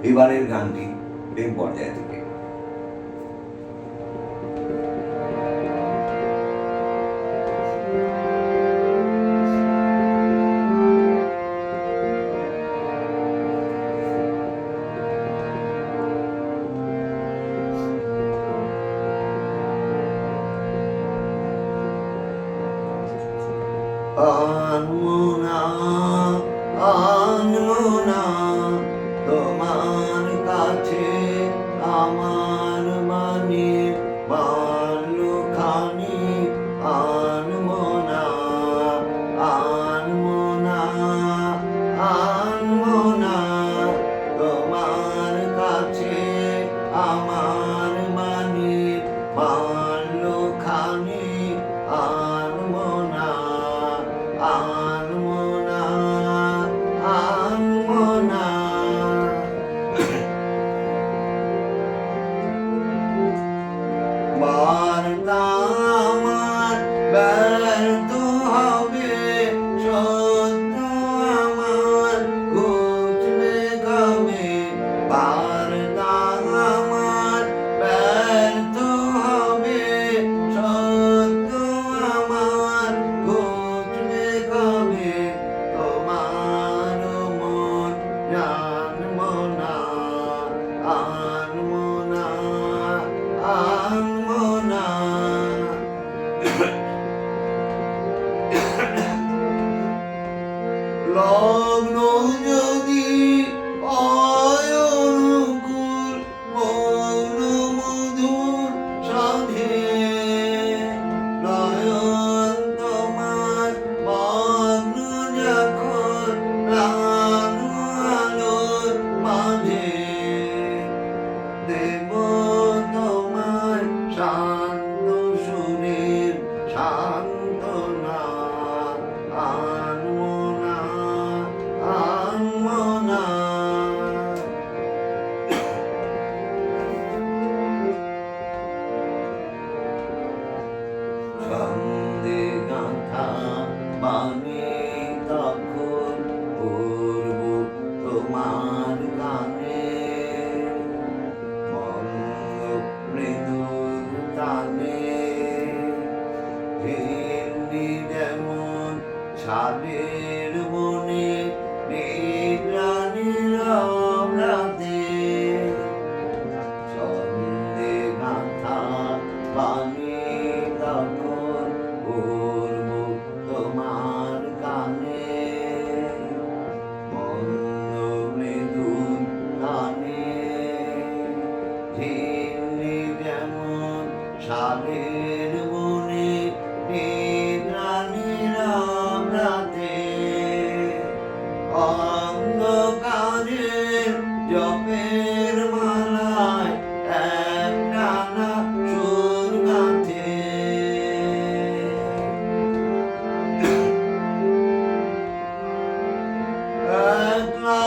এবারের গানটি প্রেম পর্যায় থেকে। আনমনা আনমনা তোমার কাছে আমার মানে বালুখানি আনমনা আনমনা আনমনা তোমার কাছে আমার মানে বালুখানি আনমনা আনমনা আনমনা বার্তা আমার ব্যর্থ হবে, সত্য আমার ঘুচবে কবে। বার্তা আমার ব্যর্থ হবে, সত্য আমার ঘুচবে কবে। তোমার মন জানবো না আনমনা আনমনা লগ্ন যদি অনুকূল মৌন মধুর সাধে নয়ন তোমার মগ্ন যখন রানু আলোর মাঝে দেব তোমার শান্ত সুরের সান্ত্বনা আনমনা আনমনা ছন্দে গাঁথা বাণী তখন পূর্ব তোমার গানে মৃদুর টানে ভিন্নি যেমন ছাদের বনে নিদ্রানির রাতে ছন্দে গাঁথা বাণী তখন পূর্ব তোমার গানে মন্দ মৃদুর টানে ঝিল্লি যেমন সাদের বনে নিদ্রানির রাতে অন্ধকারের জপের মালায় একটানা সুর গাঁথে একলা